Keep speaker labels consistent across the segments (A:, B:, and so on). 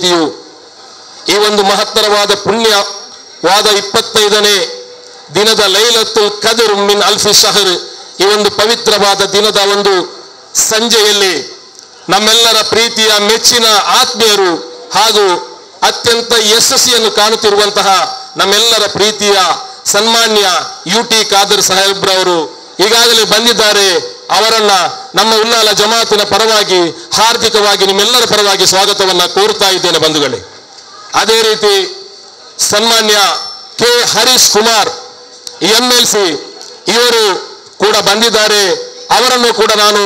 A: ಸಮಿತಿಯು ಈ ಒಂದು ಮಹತ್ತರವಾದ ಪುಣ್ಯವಾದ 25ನೇ ದಿನದ ಲೈಲತುಲ್ ಕದ್ರ್ ಮಿನ್ ಅಲ್ಫಿ ಶಹರ್ ಈ ಒಂದು ಪವಿತ್ರವಾದ ದಿನದ ಒಂದು ಸಂಜೆಯಲ್ಲಿ ನಮ್ಮೆಲ್ಲರ ಪ್ರೀತಿಯ ಮೆಚ್ಚಿನ ಆತ್ಮೀಯರು ಹಾಗೂ ಅತ್ಯಂತ ಯಶಸ್ಸಿಯನ್ನು ಕಾಣುತ್ತಿರುವಂತಹ ನಮ್ಮೆಲ್ಲರ ಪ್ರೀತಿಯ ಸನ್ಮಾನ್ಯ UT ಖಾದರ್ ಸಾಹೇಬ್ರವರು ಈಗಾಗಲೇ ಬಂದಿದ್ದಾರೆ. ಅವರನ್ನ ನಮ್ಮ ಉಲ್ಲಾಲ ಜಮಾತಿನ ಪರವಾಗಿ ಹಾರ್ದಿಕವಾಗಿ ನಿಮ್ಮೆಲ್ಲರ ಪರವಾಗಿ ಸ್ವಾಗತವನ್ನ ಕೋರ್ತಾ ಇದ್ದೇನೆ ಬಂಧುಗಳೇ. ಅದೇ ರೀತಿ ಸನ್ಮಾನ್ಯ K ಹರೀಶ್ ಕುಮಾರ್ MLC ಇವರು ಕೂಡ ಬಂದಿದ್ದಾರೆ. ಅವರನ್ನು ಕೂಡ ನಾನು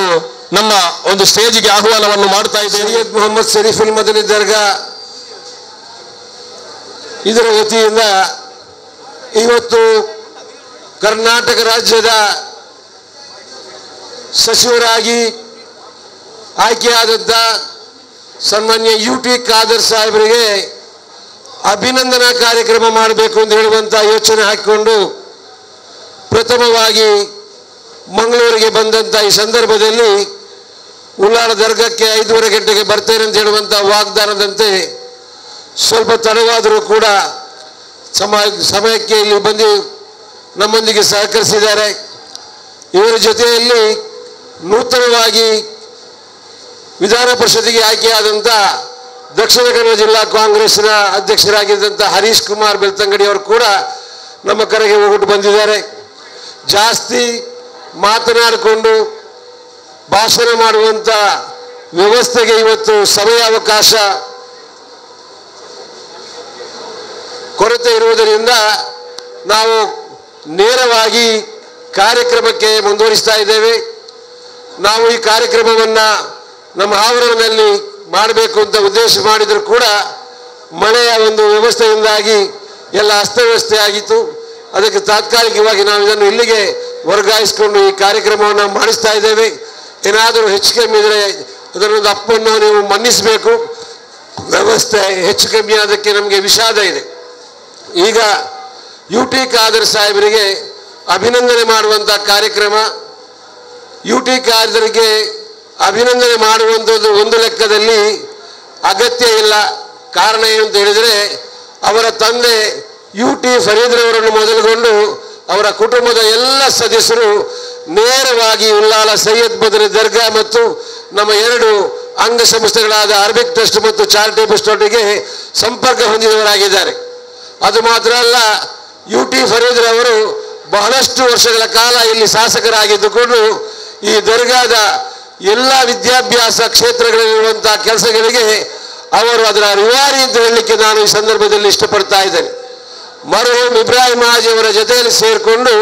A: ನಮ್ಮ ಒಂದು ಸ್ಟೇಜಿಗೆ ಆಹ್ವಾನವನ್ನು ಮಾಡ್ತಾ ಇದ್ದೇನೆ.
B: ಸೈಯದ್ ಮೊಹಮ್ಮದ್ ಶರೀಫುಲ್ ಮದನಿ ದರ್ಗಾ ಇದರ ವತಿಯಿಂದ ಇವತ್ತು ಕರ್ನಾಟಕ ರಾಜ್ಯದ ಸಚಿವರಾಗಿ ಆಯ್ಕೆಯಾದಂಥ ಸನ್ಮಾನ್ಯ UT ಖಾದರ್ ಸಾಹೇಬರಿಗೆ ಅಭಿನಂದನಾ ಕಾರ್ಯಕ್ರಮ ಮಾಡಬೇಕು ಅಂತ ಹೇಳುವಂಥ ಯೋಚನೆ ಹಾಕಿಕೊಂಡು ಪ್ರಥಮವಾಗಿ ಮಂಗಳೂರಿಗೆ ಬಂದಂಥ ಈ ಸಂದರ್ಭದಲ್ಲಿ ಉಲ್ಲಾಳ ದರ್ಗಕ್ಕೆ 5:30 ಗಂಟೆಗೆ ಬರ್ತೇನೆ ಅಂತ ಹೇಳುವಂಥ ವಾಗ್ದಾನದಂತೆ ಸ್ವಲ್ಪ ತಡವಾದರೂ ಕೂಡ ಸಮಯಕ್ಕೆ ಇಲ್ಲಿ ಬಂದು ನಮ್ಮೊಂದಿಗೆ ಸಹಕರಿಸಿದ್ದಾರೆ. ಇವರ ಜೊತೆಯಲ್ಲಿ ನೂತನವಾಗಿ ವಿಧಾನ ಪರಿಷತ್ತಿಗೆ ಆಯ್ಕೆಯಾದಂಥ ದಕ್ಷಿಣ ಕನ್ನಡ ಜಿಲ್ಲಾ ಕಾಂಗ್ರೆಸ್ನ ಅಧ್ಯಕ್ಷರಾಗಿದ್ದಂಥ ಹರೀಶ್ ಕುಮಾರ್ ಬೆಳ್ತಂಗಡಿ ಅವರು ಕೂಡ ನಮ್ಮ ಕರೆಗೆ ಹೋಗ್ಬಿಟ್ಟು ಬಂದಿದ್ದಾರೆ. ಜಾಸ್ತಿ ಮಾತನಾಡಿಕೊಂಡು ಭಾಷಣ ಮಾಡುವಂಥ ವ್ಯವಸ್ಥೆಗೆ ಇವತ್ತು ಸಮಯಾವಕಾಶ ಕೊರತೆ ಇರುವುದರಿಂದ ನಾವು ನೇರವಾಗಿ ಕಾರ್ಯಕ್ರಮಕ್ಕೆ ಮುಂದುವರಿಸ್ತಾ ಇದ್ದೇವೆ. ನಾವು ಈ ಕಾರ್ಯಕ್ರಮವನ್ನು ನಮ್ಮ ಆವರಣದಲ್ಲಿ ಮಾಡಬೇಕು ಅಂತ ಉದ್ದೇಶ ಮಾಡಿದರೂ ಕೂಡ ಮಳೆಯ ಒಂದು ವ್ಯವಸ್ಥೆಯಿಂದಾಗಿ ಎಲ್ಲ ಅಸ್ತವ್ಯಸ್ತೆ ಆಗಿತ್ತು. ಅದಕ್ಕೆ ತಾತ್ಕಾಲಿಕವಾಗಿ ನಾವು ಇದನ್ನು ಇಲ್ಲಿಗೆ ವರ್ಗಾಯಿಸಿಕೊಂಡು ಈ ಕಾರ್ಯಕ್ರಮವನ್ನು ಮಾಡಿಸ್ತಾ ಇದ್ದೇವೆ. ಏನಾದರೂ ಹೆಚ್ಚು ಕಮ್ಮಿ ಇದ್ದರೆ ಅದರೊಂದು ಅಪ್ಪನ್ನು ನೀವು ಮನ್ನಿಸಬೇಕು. ವ್ಯವಸ್ಥೆ ಹೆಚ್ಚು ಕಮ್ಮಿ ಆದಕ್ಕೆ ನಮಗೆ ವಿಷಾದ ಇದೆ. ಈಗ UT ಖಾದರ್ ಸಾಹೇಬರಿಗೆ ಅಭಿನಂದನೆ ಮಾಡುವಂಥ ಕಾರ್ಯಕ್ರಮ. UT ಖಾದರ್ಗೆ ಅಭಿನಂದನೆ ಮಾಡುವಂಥದ್ದು ಒಂದು ಲೆಕ್ಕದಲ್ಲಿ ಅಗತ್ಯ ಇಲ್ಲ. ಕಾರಣ ಏನು ಅಂತ ಹೇಳಿದರೆ ಅವರ ತಂದೆ UT ಫರೀದ್ರವರನ್ನು ಮೊದಲುಗೊಂಡು ಅವರ ಕುಟುಂಬದ ಎಲ್ಲ ಸದಸ್ಯರು ನೇರವಾಗಿ ಉಲ್ಲಾಲ ಸೈಯದ್ ಮದನಿ ದರ್ಗಾ ಮತ್ತು ನಮ್ಮ 2 ಅಂಗಸಂಸ್ಥೆಗಳಾದ ಅರಬಿಕ್ ಟ್ರಸ್ಟ್ ಮತ್ತು ಚಾರಿಟೇಬಲ್ ಟ್ರಸ್ಟ್ಗೆ ಸಂಪರ್ಕ ಹೊಂದಿದವರಾಗಿದ್ದಾರೆ. ಅದು ಮಾತ್ರ ಅಲ್ಲ, UT ಫರೀದ್ರವರು ಬಹಳಷ್ಟು ವರ್ಷಗಳ ಕಾಲ ಇಲ್ಲಿ ಶಾಸಕರಾಗಿದ್ದುಕೊಂಡು ಈ ದರ್ಗಾದ ಎಲ್ಲ ವಿದ್ಯಾಭ್ಯಾಸ ಕ್ಷೇತ್ರಗಳಲ್ಲಿರುವಂತಹ ಕೆಲಸಗಳಿಗೆ ಅವರು ಅದರ ರಿವಾರಿ ಅಂತ ಹೇಳಲಿಕ್ಕೆ ನಾನು ಈ ಸಂದರ್ಭದಲ್ಲಿ ಇಷ್ಟಪಡ್ತಾ ಇದ್ದೇನೆ. ಮರುಹೂಮ್ ಇಬ್ರಾಹಿಂ ಹಾಜಿ ಅವರ ಜೊತೆಯಲ್ಲಿ ಸೇರಿಕೊಂಡು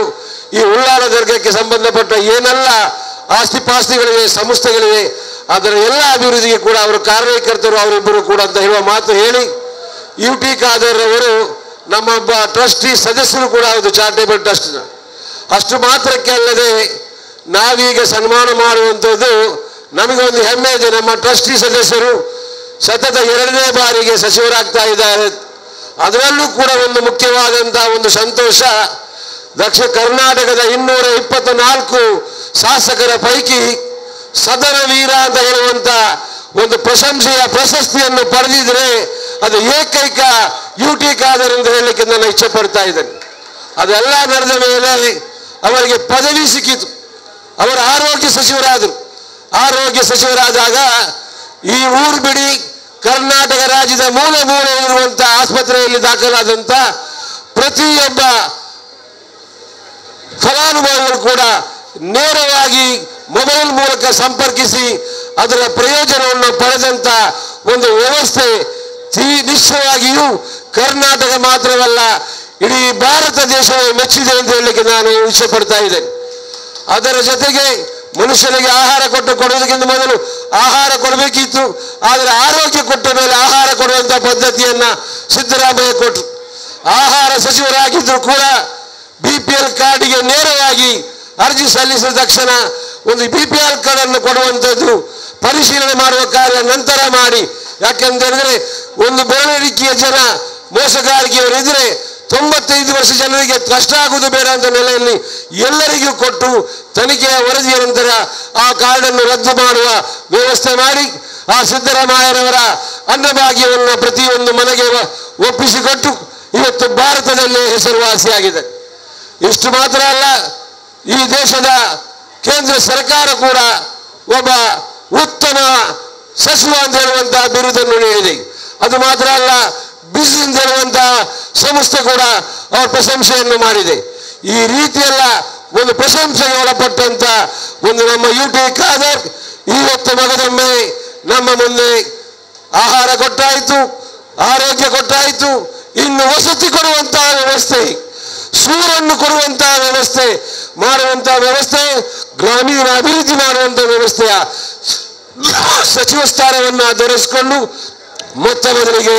B: ಈ ಉಲ್ಲಾಳ ದರ್ಗಕ್ಕೆ ಸಂಬಂಧಪಟ್ಟ ಏನೆಲ್ಲ ಆಸ್ತಿಪಾಸ್ತಿಗಳಿವೆ, ಸಂಸ್ಥೆಗಳಿವೆ, ಅದರ ಎಲ್ಲ ಅಭಿವೃದ್ಧಿಗೆ ಕೂಡ ಅವರು ಕಾರಣೀಕರ್ತರು ಅವರಿಬ್ಬರು ಕೂಡ ಅಂತ ಹೇಳುವ ಮಾತು ಹೇಳಿ UT ಖಾದರ್ ಅವರು ನಮ್ಮೊಬ್ಬ ಟ್ರಸ್ಟಿ ಸದಸ್ಯರು ಕೂಡ ಹೌದು ಚಾರಿಟೇಬಲ್ ಟ್ರಸ್ಟ್ನ. ಅಷ್ಟು ಮಾತ್ರಕ್ಕೆ ಅಲ್ಲದೆ ನಾವೀಗ ಸನ್ಮಾನ ಮಾಡುವಂಥದ್ದು ನಮಗೊಂದು ಹೆಮ್ಮೆ ಇದೆ. ನಮ್ಮ ಟ್ರಸ್ಟಿ ಸದಸ್ಯರು ಸತತ 2ನೇ ಬಾರಿಗೆ ಸಚಿವರಾಗ್ತಾ ಇದ್ದಾರೆ. ಅದರಲ್ಲೂ ಕೂಡ ಒಂದು ಮುಖ್ಯವಾದಂತಹ ಒಂದು ಸಂತೋಷ, ದಕ್ಷಿಣ ಕರ್ನಾಟಕದ 224 ಶಾಸಕರ ಪೈಕಿ ಸದನ ವೀರ ಅಂತ ಹೇಳುವಂತ ಒಂದು ಪ್ರಶಂಸೆಯ ಪ್ರಶಸ್ತಿಯನ್ನು ಪಡೆದಿದ್ರೆ ಅದು ಏಕೈಕ UT ಖಾದರ್ ಎಂದು ಹೇಳಲಿಕ್ಕೆ ನಾನು ಇಚ್ಛೆ ಪಡ್ತಾ ಇದ್ದೇನೆ. ಅದೆಲ್ಲ ನಡೆದ ಮೇಲೆ ಅವರಿಗೆ ಪದವಿ ಸಿಕ್ಕಿತು. ಅವರು ಆರೋಗ್ಯ ಸಚಿವರಾದರು. ಆರೋಗ್ಯ ಸಚಿವರಾದಾಗ ಈ ಊರು ಬಿಡಿ ಕರ್ನಾಟಕ ರಾಜ್ಯದ ಮೂಲೆ ಮೂಲೆಯಲ್ಲಿರುವಂಥ ಆಸ್ಪತ್ರೆಯಲ್ಲಿ ದಾಖಲಾದಂಥ ಪ್ರತಿಯೊಬ್ಬ ಫಲಾನುಭವಿಗಳು ಕೂಡ ನೇರವಾಗಿ ಮೊಬೈಲ್ ಮೂಲಕ ಸಂಪರ್ಕಿಸಿ ಅದರ ಪ್ರಯೋಜನವನ್ನು ಪಡೆದಂಥ ಒಂದು ವ್ಯವಸ್ಥೆ ನಿಶ್ಚಯವಾಗಿಯೂ ಕರ್ನಾಟಕ ಮಾತ್ರವಲ್ಲ ಇಡೀ ಭಾರತ ದೇಶವೇ ಮೆಚ್ಚಿದೆ ಅಂತ ಹೇಳಲಿಕ್ಕೆ ನಾನು ಇಚ್ಛೆ ಪಡ್ತಾ ಇದ್ದೇನೆ. ಅದರ ಜೊತೆಗೆ ಮನುಷ್ಯನಿಗೆ ಆಹಾರ ಕೊಡುವುದಕ್ಕಿಂತ ಮೊದಲು ಆಹಾರ ಕೊಡಬೇಕಿತ್ತು. ಆದರೆ ಆರೋಗ್ಯ ಕೊಟ್ಟ ಮೇಲೆ ಆಹಾರ ಕೊಡುವಂಥ ಪದ್ಧತಿಯನ್ನು ಸಿದ್ದರಾಮಯ್ಯ ಕೊಟ್ಟರು. ಆಹಾರ ಸಚಿವರಾಗಿದ್ದರೂ ಕೂಡ BPL ಕಾರ್ಡಿಗೆ ನೇರವಾಗಿ ಅರ್ಜಿ ಸಲ್ಲಿಸಿದ ತಕ್ಷಣ ಒಂದು BPL ಕಾರ್ಡನ್ನು ಕೊಡುವಂಥದ್ದು ಪರಿಶೀಲನೆ ಮಾಡುವ ಕಾರ್ಯ ನಂತರ ಮಾಡಿ. ಯಾಕೆಂತ ಹೇಳಿದ್ರೆ ಒಂದು ಬೆರಳಿಕೆಯ ಜನ ಮೋಸಗಾರಿಕೆಯವರು ಇದ್ರೆ 95 ವರ್ಷ ಜನರಿಗೆ ಕಷ್ಟ ಆಗುವುದು ಬೇಡ ಅಂತ ನೆಲೆಯಲ್ಲಿ ಎಲ್ಲರಿಗೂ ಕೊಟ್ಟು ತನಿಖೆಯ ವರದಿಯ ನಂತರ ಆ ಕಾರ್ಡನ್ನು ರದ್ದು ಮಾಡುವ ವ್ಯವಸ್ಥೆ ಮಾಡಿ ಆ ಸಿದ್ದರಾಮಯ್ಯರವರ ಅನ್ನಭಾಗ್ಯವನ್ನು ಪ್ರತಿಯೊಂದು ಮನೆಗೆ ಒಪ್ಪಿಸಿಕೊಟ್ಟು ಇವತ್ತು ಭಾರತದಲ್ಲೇ ಹೆಸರುವಾಸಿಯಾಗಿದೆ. ಇಷ್ಟು ಮಾತ್ರ ಅಲ್ಲ, ಈ ದೇಶದ ಕೇಂದ್ರ ಸರ್ಕಾರ ಕೂಡ ಒಬ್ಬ ಉತ್ತಮ ಸಚಿವ ಅಂತ ಹೇಳುವಂತಹ ಬಿರುದನ್ನು ನೀಡಿದೆ. ಅದು ಮಾತ್ರ ಅಲ್ಲ, ಬಿಸಿ ಅಂತ ಹೇಳುವಂತಹ ಸಂಸ್ಥೆ ಕೂಡ ಅವರ ಪ್ರಶಂಸೆಯನ್ನು ಮಾಡಿದೆ. ಈ ರೀತಿಯೆಲ್ಲ ಒಂದು ಪ್ರಶಂಸೆಗೆ ಒಳಪಟ್ಟಂತ ಒಂದು ನಮ್ಮ UT ಖಾದರ್ ಇವತ್ತು ಮಗದೊಮ್ಮೆ ನಮ್ಮ ಮುಂದೆ ಆಹಾರ ಕೊಟ್ಟಾಯಿತು, ಆರೋಗ್ಯ ಕೊಟ್ಟಾಯಿತು, ಇನ್ನು ವಸತಿ ಕೊಡುವಂತಹ ವ್ಯವಸ್ಥೆ, ಸೂರನ್ನು ಕೊಡುವಂತಹ ವ್ಯವಸ್ಥೆ ಮಾಡುವಂತಹ ವ್ಯವಸ್ಥೆ, ಗ್ರಾಮೀಣ ಅಭಿವೃದ್ಧಿ ಮಾಡುವಂತಹ ವ್ಯವಸ್ಥೆಯ ಸಚಿವ ಸ್ಥಾನವನ್ನು ಧರಿಸಿಕೊಂಡು ಮೊತ್ತ ಮೊದಲಿಗೆ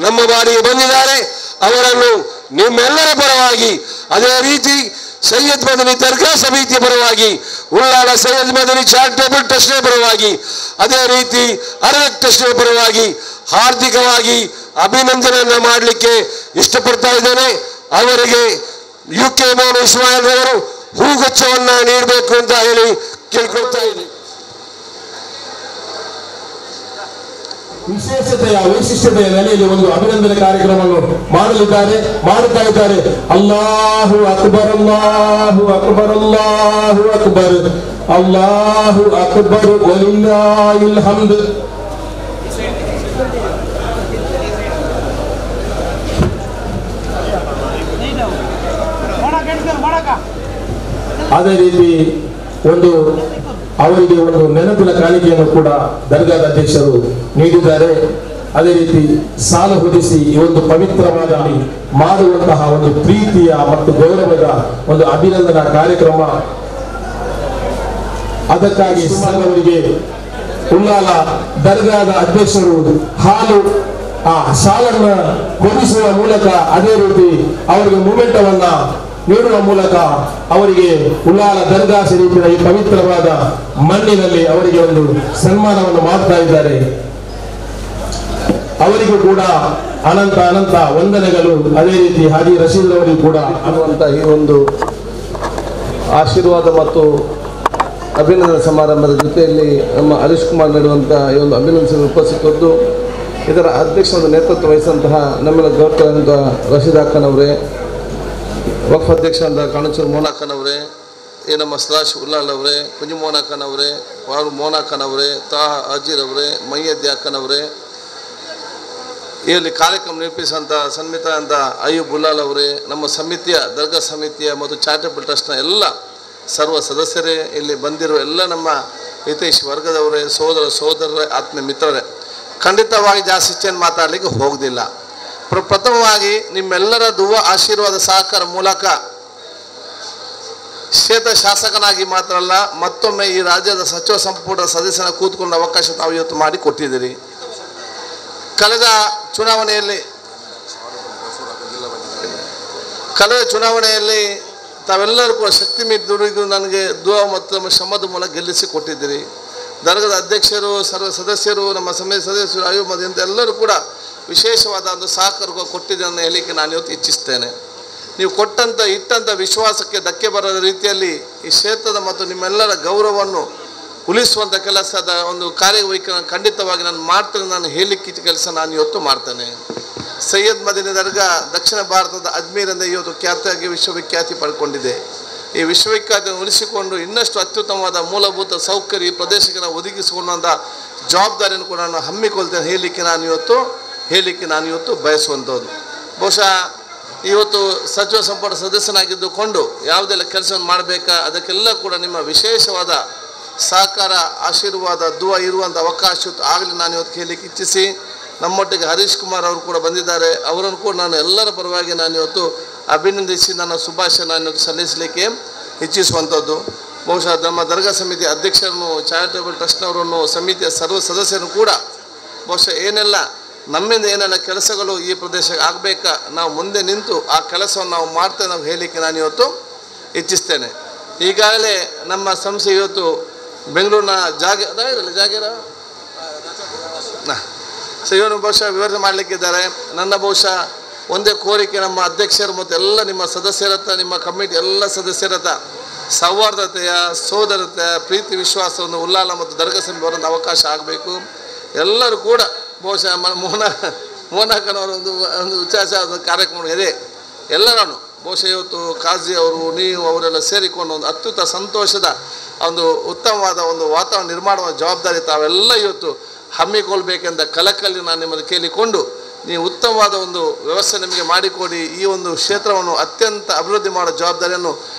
B: ನಮ್ಮ ಬಾರಿಗೆ ಬಂದಿದ್ದಾರೆ. ಅವರನ್ನು ನಿಮ್ಮೆಲ್ಲರ ಪರವಾಗಿ, ಅದೇ ರೀತಿ ಸೈಯದ್ ಮದನಿ ದರ್ಗಾ ಸಮಿತಿಯ ಪರವಾಗಿ, ಉಳ್ಳಾಲ ಸೈಯದ್ ಮದನಿ ಚಾರಿಟೇಬಲ್ ಟ್ರಸ್ಟ್ನ ಪರವಾಗಿ, ಅದೇ ರೀತಿ ಅರವಿಂದ್ ಟ್ರಸ್ಟ್ನ ಪರವಾಗಿ ಹಾರ್ದಿಕವಾಗಿ ಅಭಿನಂದನೆಯನ್ನು ಮಾಡಲಿಕ್ಕೆ ಇಷ್ಟಪಡ್ತಾ ಇದ್ದೇನೆ. ಅವರಿಗೆ UK ಮೌನ ಇಸ್ಮಾಯಿಲ್ ರವರು ಹೂಗುಚ್ಛವನ್ನ ನೀಡಬೇಕು ಅಂತ ಹೇಳಿ ಕೇಳ್ಕೊಳ್ತಾ ಇದ್ದೀನಿ.
C: ವಿಶೇಷತೆಯ ವೈಶಿಷ್ಟ್ಯತೆಯ ನೆಲೆಯಲ್ಲಿ ಒಂದು ಅಭಿನಂದನೆ ಕಾರ್ಯಕ್ರಮವನ್ನು ಮಾಡುತ್ತಾ ಇದ್ದಾರೆ. ಅಲ್ಲಾಹು ಅಕ್ಬರ್, ಅಲ್ಲಾಹು ಅಕ್ಬರ್, ಅಲ್ಲಾಹು ಅಕ್ಬರ್, ಅಲ್ಲಾಹು ಅಕ್ಬರ್, ವಲಿಲ್ಲಾಹಿಲ್ ಹಮ್ದ್. ಅದೇ ರೀತಿ ಅವರಿಗೆ ಒಂದು ನೆನಪಿನ ಕಾಣಿಕೆಯನ್ನು ಕೂಡ ದರ್ಗಾದ ಅಧ್ಯಕ್ಷರು ನೀಡಿದ್ದಾರೆ. ಅದೇ ರೀತಿ ಸಾಲ ಹೊದಿಸಿ ಈ ಒಂದು ಪವಿತ್ರವಾದ ಮಾಡುವಂತಹ ಒಂದು ಪ್ರೀತಿಯ ಮತ್ತು ಗೌರವದ ಒಂದು ಅಭಿನಂದನಾ ಕಾರ್ಯಕ್ರಮ. ಅದಕ್ಕಾಗಿ ಅವರಿಗೆ ಉಳ್ಳಾಲ ದರ್ಗಾದ ಅಧ್ಯಕ್ಷರು ಆ ಸಾಲನ್ನು ಹೊದಿಸುವ ಮೂಲಕ, ಅದೇ ರೀತಿ ಅವರಿಗೆ ಮೊಮೆಂಟವನ್ನ ನೀಡುವ ಮೂಲಕ ಅವರಿಗೆ ಉಳ್ಳಾಲ ದರ್ಗಾ ಶರೀಫಿನ ಈ ಪವಿತ್ರವಾದ ಮಣ್ಣಿನಲ್ಲಿ ಅವರಿಗೆ ಒಂದು ಸನ್ಮಾನವನ್ನು ಮಾಡ್ತಾ ಇದ್ದಾರೆ. ಅವರಿಗೂ ಕೂಡ ಅನಂತ ಅನಂತ ವಂದನೆಗಳು. ಅದೇ ರೀತಿ ಹಾಜಿ ರಶೀದ್ ಅವರಿಗೂ ಕೂಡ
D: ಅನ್ನುವಂಥ ಈ ಒಂದು ಆಶೀರ್ವಾದ ಮತ್ತು ಅಭಿನಂದನೆ ಸಮಾರಂಭದ ಜೊತೆಯಲ್ಲಿ ನಮ್ಮ ಹರೀಶ್ ಕುಮಾರ್ ನೀಡುವಂಥ ಈ ಒಂದು ಅಭಿನಂದನೆ ಉಪಸ್ಥಿತದ್ದು. ಇದರ ಅಧ್ಯಕ್ಷರ ನೇತೃತ್ವ ವಹಿಸಿದಂತಹ ನಮ್ಮೆಲ್ಲ ಗೌರವಾನ್ವಿತ ರಶೀದ್ ಅಕ್ಕನವರೇ, ವಕ್ಫ್ ಅಧ್ಯಕ್ಷ ಅಂತ ಕಾಣಚೂರು ಮೋನಾಖನವರೇ, ನಮ್ಮ ಸಲಾಶ್ ಉಲ್ಲಾಲ್ ಅವರೇ, ಕುಂಜಿ ಮೋನಾಖನವರೇ, ವಾರು ಮೋನಾಖನವರೇ, ತಾಹ ಅಜೀರ್ ಅವರೇ, ಮೈಯದ್ದಿ ಅಕ್ಕನವರೇ, ಇಲ್ಲಿ ಕಾರ್ಯಕ್ರಮ ನಿರ್ವಹಿಸಿದಂಥ ಸನ್ಮಿತ ಅಂತ ಅಯ್ಯೂಬ್ ಉಲ್ಲಾಲ್ ಅವರೇ, ನಮ್ಮ ಸಮಿತಿಯ ದರ್ಗಾ ಸಮಿತಿಯ ಮತ್ತು ಚಾರಿಟೇಬಲ್ ಟ್ರಸ್ಟ್ನ ಎಲ್ಲ ಸರ್ವ ಸದಸ್ಯರೇ, ಇಲ್ಲಿ ಬಂದಿರುವ ಎಲ್ಲ ನಮ್ಮ ಹಿತೈಷಿ ವರ್ಗದವರೇ, ಸೋದರರೇ, ಆತ್ಮೀಯ ಮಿತ್ರರೇ, ಖಂಡಿತವಾಗಿ ಜಾಸ್ತಿ ಹೆಚ್ಚೇನು ಮಾತಾಡಲಿಕ್ಕೆ ಹೋಗೋದಿಲ್ಲ. ಪ್ರಥಮವಾಗಿ ನಿಮ್ಮೆಲ್ಲರ ದುವಾ ಆಶೀರ್ವಾದ ಸಹಕಾರ ಮೂಲಕ ಕ್ಷೇತ್ರ ಶಾಸಕನಾಗಿ ಮಾತ್ರ ಅಲ್ಲ, ಮತ್ತೊಮ್ಮೆ ಈ ರಾಜ್ಯದ ಸಚಿವ ಸಂಪುಟ ಸದಸ್ಯನ ಕೂತ್ಕೊಂಡ ಅವಕಾಶ ತಾವು ಇವತ್ತು ಮಾಡಿ ಕೊಟ್ಟಿದ್ದೀರಿ. ಕಳೆದ ಚುನಾವಣೆಯಲ್ಲಿ ತಾವೆಲ್ಲರೂ ಕೂಡ ಶಕ್ತಿ ಮೀರಿ ದುಡಿದು ನನಗೆ ದುವಾ ಮತ್ತು ಶ್ರಮದ ಮೂಲಕ ಗೆಲ್ಲಿಸಿ ಕೊಟ್ಟಿದ್ದೀರಿ. ದರ್ಗದ ಅಧ್ಯಕ್ಷರು, ಸರ್ವ ಸದಸ್ಯರು, ನಮ್ಮ ಸಮಿತಿ ಸದಸ್ಯರು, ಆಯುಮದ ಅಂತ ಎಲ್ಲರೂ ಕೂಡ ವಿಶೇಷವಾದ ಒಂದು ಸಹಕಾರ ಕೊಟ್ಟಿದ್ದನ್ನು ಹೇಳಲಿಕ್ಕೆ ನಾನು ಇವತ್ತು ಇಚ್ಛಿಸ್ತೇನೆ. ನೀವು ಇಟ್ಟಂಥ ವಿಶ್ವಾಸಕ್ಕೆ ಧಕ್ಕೆ ಬರದ ರೀತಿಯಲ್ಲಿ ಈ ಕ್ಷೇತ್ರದ ಮತ್ತು ನಿಮ್ಮೆಲ್ಲರ ಗೌರವವನ್ನು ಉಳಿಸುವಂಥ ಕೆಲಸದ ಒಂದು ಕಾರ್ಯವೈಖರಿ ಖಂಡಿತವಾಗಿ ನಾನು ಮಾಡ್ತೇನೆ. ನಾನು ಹೇಳಲಿಕ್ಕೆ ಕೆಲಸ ನಾನು ಇವತ್ತು ಮಾಡ್ತೇನೆ. ಸೈಯದ್ ಮದನಿ ದರ್ಗಾ ದಕ್ಷಿಣ ಭಾರತದ ಅಜ್ಮೀರಿಂದ ಇವತ್ತು ಖ್ಯಾತಿಯಾಗಿ ವಿಶ್ವವಿಖ್ಯಾತಿ ಪಡ್ಕೊಂಡಿದೆ. ಈ ವಿಶ್ವವಿಖ್ಯಾತಿಯನ್ನು ಉಳಿಸಿಕೊಂಡು ಇನ್ನಷ್ಟು ಅತ್ಯುತ್ತಮವಾದ ಮೂಲಭೂತ ಸೌಕರ್ಯ ಈ ಪ್ರದೇಶಕ್ಕೆ ನಾವು ಒದಗಿಸಿಕೊಳ್ಳುವಂಥ ಜವಾಬ್ದಾರಿಯನ್ನು ಕೂಡ ನಾನು ಹಮ್ಮಿಕೊಳ್ತೇನೆ ಹೇಳಲಿಕ್ಕೆ ನಾನು ಇವತ್ತು ಬಯಸುವಂಥದ್ದು. ಬಹುಶಃ ಇವತ್ತು ಸಚಿವ ಸಂಪುಟ ಸದಸ್ಯನಾಗಿದ್ದುಕೊಂಡು ಯಾವುದೆಲ್ಲ ಕೆಲಸವನ್ನು ಮಾಡಬೇಕಾ ಅದಕ್ಕೆಲ್ಲ ಕೂಡ ನಿಮ್ಮ ವಿಶೇಷವಾದ ಸಹಕಾರ, ಆಶೀರ್ವಾದ, ದುವಾ ಇರುವಂಥ ಅವಕಾಶ ಆಗಲಿ ನಾನು ಇವತ್ತು ಕೇಳಲಿಕ್ಕೆ ಇಚ್ಛಿಸಿ, ನಮ್ಮೊಟ್ಟಿಗೆ ಹರೀಶ್ ಕುಮಾರ್ ಅವರು ಕೂಡ ಬಂದಿದ್ದಾರೆ. ಅವರನ್ನು ಕೂಡ ನಾನು ಎಲ್ಲರ ಪರವಾಗಿ ನಾನು ಇವತ್ತು ಅಭಿನಂದಿಸಿ ನನ್ನ ಶುಭಾಶಯ ನಾನು ಸಲ್ಲಿಸಲಿಕ್ಕೆ ಇಚ್ಛಿಸುವಂಥದ್ದು. ಬಹುಶಃ ನಮ್ಮ ದರ್ಗಾ ಸಮಿತಿ ಅಧ್ಯಕ್ಷರನ್ನು, ಚಾರಿಟೇಬಲ್ ಟ್ರಸ್ಟ್ನವರನ್ನು, ಸಮಿತಿಯ ಸರ್ವ ಸದಸ್ಯರು ಕೂಡ ಬಹುಶಃ ನಮ್ಮಿಂದ ಏನೆಲ್ಲ ಕೆಲಸಗಳು ಈ ಪ್ರದೇಶಕ್ಕೆ ಆಗಬೇಕಾ ನಾವು ಮುಂದೆ ನಿಂತು ಆ ಕೆಲಸವನ್ನು ನಾವು ಮಾಡ್ತೇವೆ ನಾವು ಹೇಳಲಿಕ್ಕೆ ನಾನು ಇವತ್ತು ಇಚ್ಛಿಸ್ತೇನೆ. ಈಗಾಗಲೇ ನಮ್ಮ ಸಂಸ್ಥೆ ಇವತ್ತು ಬೆಂಗಳೂರಿನ ಜಾಗೀರ ಸೊ ಇವನು ಬಹುಶಃ ವಿವರಣೆ ಮಾಡಲಿಕ್ಕಿದ್ದಾರೆ. ನನ್ನ ಬಹುಶಃ ಒಂದೇ ಕೋರಿಕೆ, ನಮ್ಮ ಅಧ್ಯಕ್ಷರು ಮತ್ತು ಎಲ್ಲ ನಿಮ್ಮ ಸದಸ್ಯರತ್ತ, ನಿಮ್ಮ ಕಮಿಟಿ ಎಲ್ಲ ಸದಸ್ಯರತ್ತ ಸೌಹಾರ್ದತೆಯ, ಸೋದರತೆಯ, ಪ್ರೀತಿ ವಿಶ್ವಾಸವನ್ನು ಉಲ್ಲಾಲ ಮತ್ತು ದರ್ಗಾ ಸಮಿತಿ ಬರೋಂಥ ಅವಕಾಶ ಆಗಬೇಕು. ಎಲ್ಲರೂ ಕೂಡ ಬಹುಶಃ ಮೋಹನಕ್ಕನವರ ಒಂದು ವಿಚಾರ ಕಾರ್ಯಕ್ರಮ ಇದೆ. ಎಲ್ಲರನ್ನು ಬಹುಶಃ ಇವತ್ತು ಕಾಜಿ ಅವರು, ನೀವು ಅವರೆಲ್ಲ ಸೇರಿಕೊಂಡು ಒಂದು ಅತ್ಯುತ್ತ ಸಂತೋಷದ ಒಂದು ಉತ್ತಮವಾದ ಒಂದು ವಾತಾವರಣ ನಿರ್ಮಾಣ ಮಾಡುವ ಜವಾಬ್ದಾರಿ ತಾವೆಲ್ಲ ಇವತ್ತು ಹಮ್ಮಿಕೊಳ್ಬೇಕೆಂದ ಕಲಕಲ್ಲಿ ನಾನು ನಿಮ್ಮನ್ನು ಕೇಳಿಕೊಂಡು, ನೀವು ಉತ್ತಮವಾದ ಒಂದು ವ್ಯವಸ್ಥೆ ನಿಮಗೆ ಮಾಡಿಕೊಡಿ, ಈ ಒಂದು ಕ್ಷೇತ್ರವನ್ನು ಅತ್ಯಂತ ಅಭಿವೃದ್ಧಿ ಮಾಡೋ ಜವಾಬ್ದಾರಿಯನ್ನು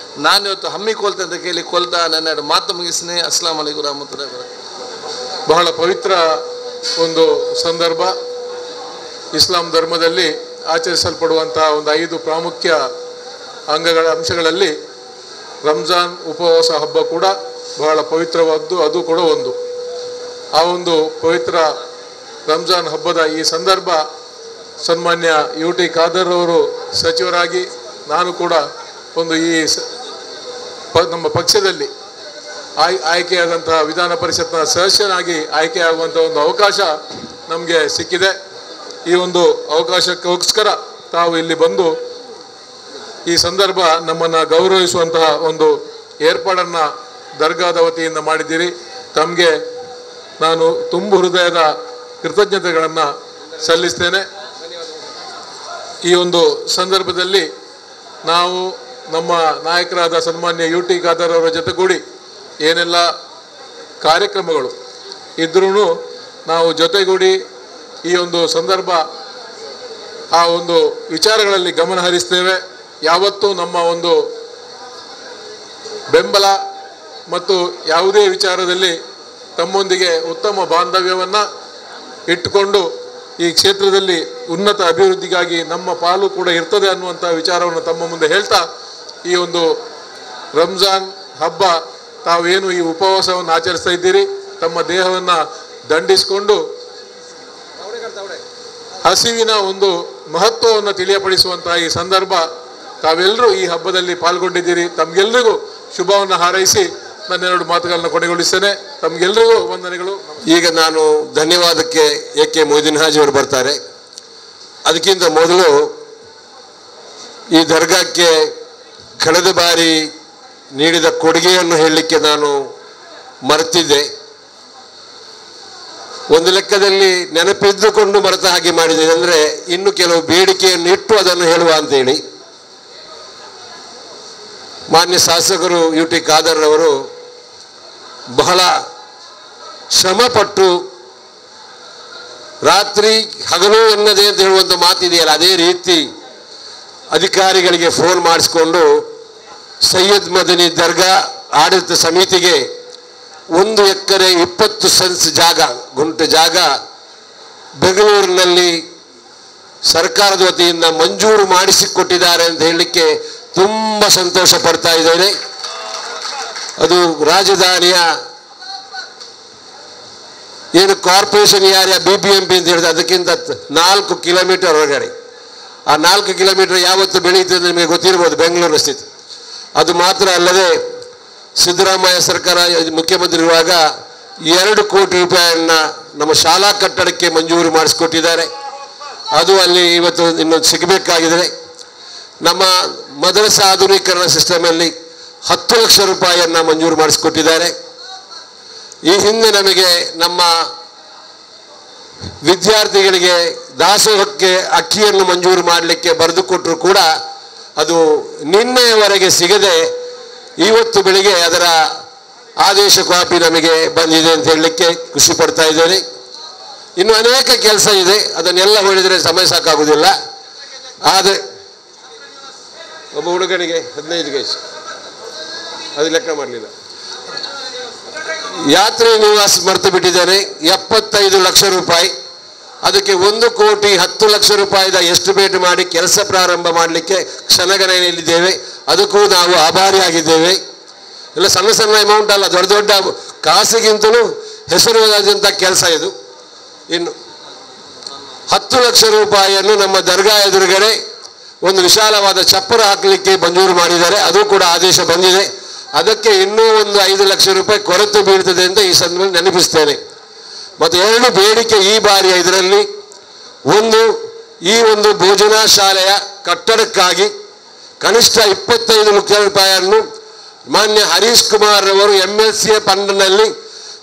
D: ನಾನು ಇವತ್ತು ಹಮ್ಮಿಕೊಳ್ತೇನೆ ಅಂತ ಕೇಳಿಕೊಳ್ತಾ ನನ್ನ ಮಾತು ಮುಗಿಸ್ತೀನಿ. ಅಸ್ಸಲಾಂ ಅಲೈಕುಂ ರಹಮತುಲ್ಲಾಹಿ ವಬರಕಾತುಹು.
E: ಬಹಳ ಪವಿತ್ರ ಒಂದು ಸಂದರ್ಭ. ಇಸ್ಲಾಂ ಧರ್ಮದಲ್ಲಿ ಆಚರಿಸಲ್ಪಡುವಂತಹ ಒಂದು 5 ಪ್ರಾಮುಖ್ಯ ಅಂಶಗಳಲ್ಲಿ ರಂಜಾನ್ ಉಪವಾಸ ಹಬ್ಬ ಕೂಡ ಬಹಳ ಪವಿತ್ರವಾದ್ದು, ಅದು ಕೂಡ ಒಂದು. ಆ ಒಂದು ಪವಿತ್ರ ರಂಜಾನ್ ಹಬ್ಬದ ಈ ಸಂದರ್ಭ ಸನ್ಮಾನ್ಯ UT ಖಾದರ್ ಅವರು ಸಚಿವರಾಗಿ, ನಾನು ಕೂಡ ಒಂದು ಈ ನಮ್ಮ ಪಕ್ಷದಲ್ಲಿ ಆಯ್ಕೆಯಾದಂತಹ ವಿಧಾನ ಪರಿಷತ್ನ ಸದಸ್ಯನಾಗಿ ಆಯ್ಕೆಯಾಗುವಂಥ ಒಂದು ಅವಕಾಶ ನಮಗೆ ಸಿಕ್ಕಿದೆ. ಈ ಒಂದು ಅವಕಾಶಕ್ಕೋಸ್ಕರ ತಾವು ಇಲ್ಲಿ ಬಂದು ಈ ಸಂದರ್ಭ ನಮ್ಮನ್ನು ಗೌರವಿಸುವಂತಹ ಒಂದು ಏರ್ಪಾಡನ್ನು ದರ್ಗಾದ ವತಿಯಿಂದ ಮಾಡಿದ್ದೀರಿ. ತಮಗೆ ನಾನು ತುಂಬು ಹೃದಯದ ಕೃತಜ್ಞತೆಗಳನ್ನು ಸಲ್ಲಿಸ್ತೇನೆ. ಈ ಒಂದು ಸಂದರ್ಭದಲ್ಲಿ ನಾವು ನಮ್ಮ ನಾಯಕರಾದ ಸನ್ಮಾನ್ಯ UT ಖಾದರ್ ಅವರ ಜೊತೆಗೂಡಿ ಏನೆಲ್ಲ ಕಾರ್ಯಕ್ರಮಗಳು ಇದ್ರೂ ನಾವು ಜೊತೆಗೂಡಿ ಈ ಒಂದು ಸಂದರ್ಭ ಆ ಒಂದು ವಿಚಾರಗಳಲ್ಲಿ ಗಮನ ಹರಿಸ್ತೇವೆ. ಯಾವತ್ತೂ ನಮ್ಮ ಒಂದು ಬೆಂಬಲ ಮತ್ತು ಯಾವುದೇ ವಿಚಾರದಲ್ಲಿ ತಮ್ಮೊಂದಿಗೆ ಉತ್ತಮ ಬಾಂಧವ್ಯವನ್ನು ಇಟ್ಟುಕೊಂಡು ಈ ಕ್ಷೇತ್ರದಲ್ಲಿ ಉನ್ನತ ಅಭಿವೃದ್ಧಿಗಾಗಿ ನಮ್ಮ ಪಾಲು ಕೂಡ ಇರ್ತದೆ ಅನ್ನುವಂಥ ವಿಚಾರವನ್ನು ತಮ್ಮ ಮುಂದೆ ಹೇಳ್ತಾ, ಈ ಒಂದು ರಂಜಾನ್ ಹಬ್ಬ ತಾವೇನು ಈ ಉಪವಾಸವನ್ನು ಆಚರಿಸ್ತಾ ಇದ್ದೀರಿ, ತಮ್ಮ ದೇಹವನ್ನು ದಂಡಿಸಿಕೊಂಡು ಹಸಿವಿನ ಒಂದು ಮಹತ್ವವನ್ನು ತಿಳಿಯಪಡಿಸುವಂತಹ ಈ ಸಂದರ್ಭ, ತಾವೆಲ್ಲರೂ ಈ ಹಬ್ಬದಲ್ಲಿ ಪಾಲ್ಗೊಂಡಿದ್ದೀರಿ. ತಮಗೆಲ್ಲರಿಗೂ ಶುಭವನ್ನು ಹಾರೈಸಿ ನನ್ನೆರಡು ಮಾತುಗಳನ್ನು ಕೊನೆಗೊಳಿಸ್ತೇನೆ. ತಮಗೆಲ್ಲರಿಗೂ ವಂದನೆಗಳು.
B: ಈಗ ನಾನು ಧನ್ಯವಾದಕ್ಕೆ AK ಮೊಯ್ದೀನ್ ಹಾಜಿ ಅವರು ಬರ್ತಾರೆ. ಅದಕ್ಕಿಂತ ಮೊದಲು ಈ ದರ್ಗಾಕ್ಕೆ ಕಳೆದ ಬಾರಿ ನೀಡಿದ ಕೊಡುಗೆಯನ್ನು ಹೇಳಲಿಕ್ಕೆ ನಾನು ಮರೆತಿದ್ದೆ. ಒಂದು ಲೆಕ್ಕದಲ್ಲಿ ನೆನಪಿದ್ದುಕೊಂಡು ಮರೆತ ಹಾಗೆ ಮಾಡಿದೆ. ಅಂದರೆ ಇನ್ನು ಕೆಲವು ಬೇಡಿಕೆಯನ್ನು ಇಟ್ಟು ಅದನ್ನು ಹೇಳುವ ಅಂತೇಳಿ ಮಾನ್ಯ ಶಾಸಕರು UT ಖಾದರ್ ಅವರು ಬಹಳ ಶ್ರಮಪಟ್ಟು ರಾತ್ರಿ ಹಗಲು ಎನ್ನದೇ ಅಂತ ಹೇಳುವಂಥ ಮಾತಿದೆಯಲ್ಲ, ಅದೇ ರೀತಿ ಅಧಿಕಾರಿಗಳಿಗೆ ಫೋನ್ ಮಾಡಿಸ್ಕೊಂಡು ಸೈಯದ್ ಮದನಿ ದರ್ಗಾ ಆಡಳಿತ ಸಮಿತಿಗೆ 1 ಎಕರೆ 20 ಸೆನ್ಸ್ ಜಾಗ, ಗುಂಟೆ ಜಾಗ ಬೆಂಗಳೂರಿನಲ್ಲಿ ಸರ್ಕಾರದ ವತಿಯಿಂದ ಮಂಜೂರು ಮಾಡಿಸಿಕೊಟ್ಟಿದ್ದಾರೆ ಅಂತ ಹೇಳಲಿಕ್ಕೆ ತುಂಬ ಸಂತೋಷ ಪಡ್ತಾ ಇದ್ದೇನೆ. ಅದು ರಾಜಧಾನಿಯ ಏನು ಕಾರ್ಪೊರೇಷನ್ ಏರಿಯಾ BBMP ಅಂತ ಹೇಳಿದ್ರೆ ಅದಕ್ಕಿಂತ 4 ಕಿಲೋಮೀಟರ್ ಹೊರಗಡೆ. ಆ 4 ಕಿಲೋಮೀಟರ್ ಯಾವತ್ತು ಬೆಳೆಯುತ್ತದೆ ನಿಮಗೆ ಗೊತ್ತಿರ್ಬೋದು ಬೆಂಗಳೂರಿನ ಸ್ಥಿತಿ. ಅದು ಮಾತ್ರ ಅಲ್ಲದೆ ಸಿದ್ದರಾಮಯ್ಯ ಸರ್ಕಾರ ಮುಖ್ಯಮಂತ್ರಿ ಇರುವಾಗ 2 ಕೋಟಿ ರೂಪಾಯಿಯನ್ನು ನಮ್ಮ ಶಾಲಾ ಕಟ್ಟಡಕ್ಕೆ ಮಂಜೂರು ಮಾಡಿಸಿಕೊಟ್ಟಿದ್ದಾರೆ. ಅದು ಅಲ್ಲಿ ಇವತ್ತು ಇನ್ನೊಂದು ಸಿಗಬೇಕಾಗಿದೆ. ನಮ್ಮ ಮದರಸಾ ಆಧುನೀಕರಣ ಸಿಸ್ಟಮಲ್ಲಿ 10 ಲಕ್ಷ ರೂಪಾಯಿಯನ್ನು ಮಂಜೂರು ಮಾಡಿಸಿಕೊಟ್ಟಿದ್ದಾರೆ. ಈ ಹಿಂದೆ ನಮಗೆ ನಮ್ಮ ವಿದ್ಯಾರ್ಥಿಗಳಿಗೆ ದಾಸೋಹಕ್ಕೆ ಅಕ್ಕಿಯನ್ನು ಮಂಜೂರು ಮಾಡಲಿಕ್ಕೆ ಬರೆದು ಕೊಟ್ಟರು ಕೂಡ ಅದು ನಿನ್ನೆಯವರೆಗೆ ಸಿಗದೆ ಇವತ್ತು ಬೆಳಿಗ್ಗೆ ಅದರ ಆದೇಶ ಕಾಪಿ ನಮಗೆ ಬಂದಿದೆ ಅಂತ ಹೇಳಲಿಕ್ಕೆ ಖುಷಿ ಪಡ್ತಾ ಇದ್ದೇನೆ. ಇನ್ನು ಅನೇಕ ಕೆಲಸ ಇದೆ, ಅದನ್ನೆಲ್ಲ ಹೇಳಿದರೆ ಸಮಯ ಸಾಕಾಗುವುದಿಲ್ಲ. ಆದರೆ ಒಬ್ಬ ಹುಡುಗನಿಗೆ 15 ವಯಸ್ಸು, ಅದು ಲೆಕ್ಕ ಮಾಡಲಿಲ್ಲ. ಯಾತ್ರೆ ನಿವಾಸ ಮರೆತು ಬಿಟ್ಟಿದ್ದೇನೆ, 75 ಲಕ್ಷ ರೂಪಾಯಿ. ಅದಕ್ಕೆ 1 ಕೋಟಿ 10 ಲಕ್ಷ ರೂಪಾಯಿದ ಎಸ್ಟಿಮೇಟ್ ಮಾಡಿ ಕೆಲಸ ಪ್ರಾರಂಭ ಮಾಡಲಿಕ್ಕೆ ಕ್ಷಣಗಣನೆಯಲ್ಲಿದ್ದೇವೆ. ಅದಕ್ಕೂ ನಾವು ಆಭಾರಿಯಾಗಿದ್ದೇವೆ. ಎಲ್ಲ ಸಣ್ಣ ಸಣ್ಣ ಅಮೌಂಟ್ ಅಲ್ಲ, ದೊಡ್ಡ ದೊಡ್ಡ ಕಾಸಿಗಿಂತಲೂ ಹೆಸರುವಾದಂಥ ಕೆಲಸ ಇದು. ಇನ್ನು 10 ಲಕ್ಷ ರೂಪಾಯಿಯನ್ನು ನಮ್ಮ ದರ್ಗಾ ಎದುರುಗಡೆ ಒಂದು ವಿಶಾಲವಾದ ಚಪ್ಪರ ಹಾಕಲಿಕ್ಕೆ ಮಂಜೂರು ಮಾಡಿದ್ದಾರೆ. ಅದು ಕೂಡ ಆದೇಶ ಬಂದಿದೆ. ಅದಕ್ಕೆ ಇನ್ನೂ ಒಂದು 5 ಲಕ್ಷ ರೂಪಾಯಿ ಕೊರತೆ ಬೀಳ್ತದೆ ಅಂತ ಈ ಸಂದರ್ಭದಲ್ಲಿ ನೆನಪಿಸ್ತೇನೆ. ಮತ್ತು 2 ಬೇಡಿಕೆ ಈ ಬಾರಿಯ ಇದರಲ್ಲಿ, ಒಂದು ಈ ಒಂದು ಭೋಜನಾ ಶಾಲೆಯ ಕಟ್ಟಡಕ್ಕಾಗಿ ಕನಿಷ್ಠ 25 ಲಕ್ಷ ರೂಪಾಯಿಯನ್ನು ಮಾನ್ಯ ಹರೀಶ್ ಕುಮಾರ್ ಅವರು MLC ಫಂಡ್ನಲ್ಲಿ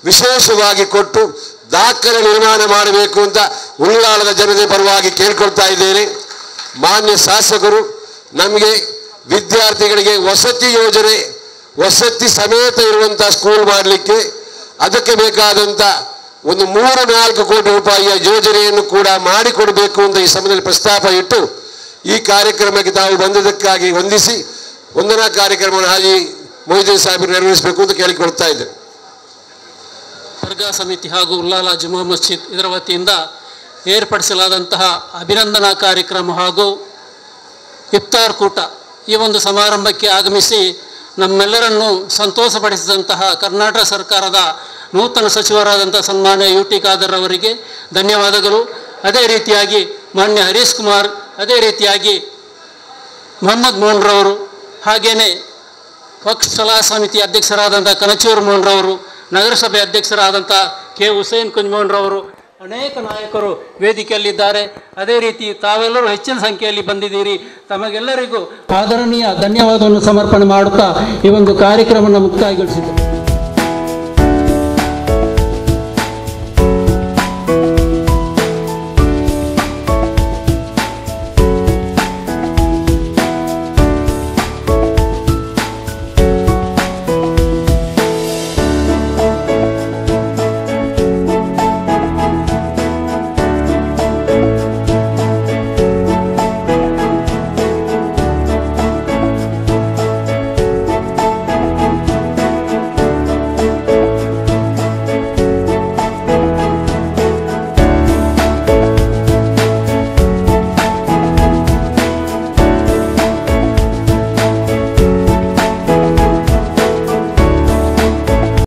B: ವಿಶೇಷವಾಗಿ ಕೊಟ್ಟು ದಾಖಲೆ ನಿರ್ಮಾಣ ಮಾಡಬೇಕು ಅಂತ ಉಳ್ಳಾಲದ ಜನತೆ ಪರವಾಗಿ ಕೇಳ್ಕೊಳ್ತಾ ಇದ್ದೇನೆ. ಮಾನ್ಯ ಶಾಸಕರು ನಮಗೆ ವಿದ್ಯಾರ್ಥಿಗಳಿಗೆ ವಸತಿ ಯೋಜನೆ, ವಸತಿ ಸಮೇತ ಇರುವಂಥ ಸ್ಕೂಲ್ ಮಾಡಲಿಕ್ಕೆ ಅದಕ್ಕೆ ಬೇಕಾದಂಥ ಒಂದು 3-4 ಕೋಟಿ ರೂಪಾಯಿಯ ಯೋಜನೆಯನ್ನು ಕೂಡ ಮಾಡಿಕೊಡಬೇಕು ಅಂತ ಈ ಸಮಯದಲ್ಲಿ ಪ್ರಸ್ತಾಪ ಇಟ್ಟು ಈ ಕಾರ್ಯಕ್ರಮಕ್ಕೆ ತಾವು ಬಂದದಕ್ಕಾಗಿ ವಂದಿಸಿ ವಂದನಾ ಕಾರ್ಯಕ್ರಮವನ್ನು ಹಾಜಿ ಮೊಯ್ದೀನ್ ಸಾಹೇಬರು ನೆರವೇರಿಸಬೇಕು ಅಂತ ಕೇಳಿಕೊಳ್ತಾ ಇದ್ದೇನೆ.
F: ದರ್ಗಾ ಸಮಿತಿ ಹಾಗೂ ಉಲ್ಲಾಲ ಜುಮಾ ಮಸ್ಜಿದ್ ಇದರ ವತಿಯಿಂದ ಏರ್ಪಡಿಸಲಾದಂತಹ ಅಭಿನಂದನಾ ಕಾರ್ಯಕ್ರಮ ಹಾಗೂ ಇಫ್ತಾರ್ ಕೂಟ ಈ ಒಂದು ಸಮಾರಂಭಕ್ಕೆ ಆಗಮಿಸಿ ನಮ್ಮೆಲ್ಲರನ್ನು ಸಂತೋಷಪಡಿಸಿದಂತಹ ಕರ್ನಾಟಕ ಸರ್ಕಾರದ ನೂತನ ಸಚಿವರಾದಂಥ ಸನ್ಮಾನ್ಯ UT ಖಾದರ್ ಅವರಿಗೆ ಧನ್ಯವಾದಗಳು. ಅದೇ ರೀತಿಯಾಗಿ ಮಾನ್ಯ ಹರೀಶ್ ಕುಮಾರ್, ಅದೇ ರೀತಿಯಾಗಿ ಮೊಹಮ್ಮದ್ ಮೋಹನ್ರವರು, ಹಾಗೆಯೇ ಪಕ್ಷ ಸಲಹಾ ಸಮಿತಿ ಅಧ್ಯಕ್ಷರಾದಂಥ ಕನಚೂರು ಮೋಹನ್ರವರು, ನಗರಸಭೆ ಅಧ್ಯಕ್ಷರಾದಂಥ ಕೆ ಹುಸೇನ್ ಕುಂಜ್ಮೋಹನ್ರವರು, ಅನೇಕ ನಾಯಕರು ವೇದಿಕೆಯಲ್ಲಿದ್ದಾರೆ. ಅದೇ ರೀತಿ ತಾವೆಲ್ಲರೂ ಹೆಚ್ಚಿನ ಸಂಖ್ಯೆಯಲ್ಲಿ ಬಂದಿದ್ದೀರಿ. ತಮಗೆಲ್ಲರಿಗೂ ಆದರಣೀಯ ಧನ್ಯವಾದವನ್ನು ಸಮರ್ಪಣೆ ಮಾಡುತ್ತಾ ಈ ಒಂದು ಕಾರ್ಯಕ್ರಮವನ್ನು ಮುಕ್ತಾಯಗೊಳಿಸಿದ್ದೇವೆ.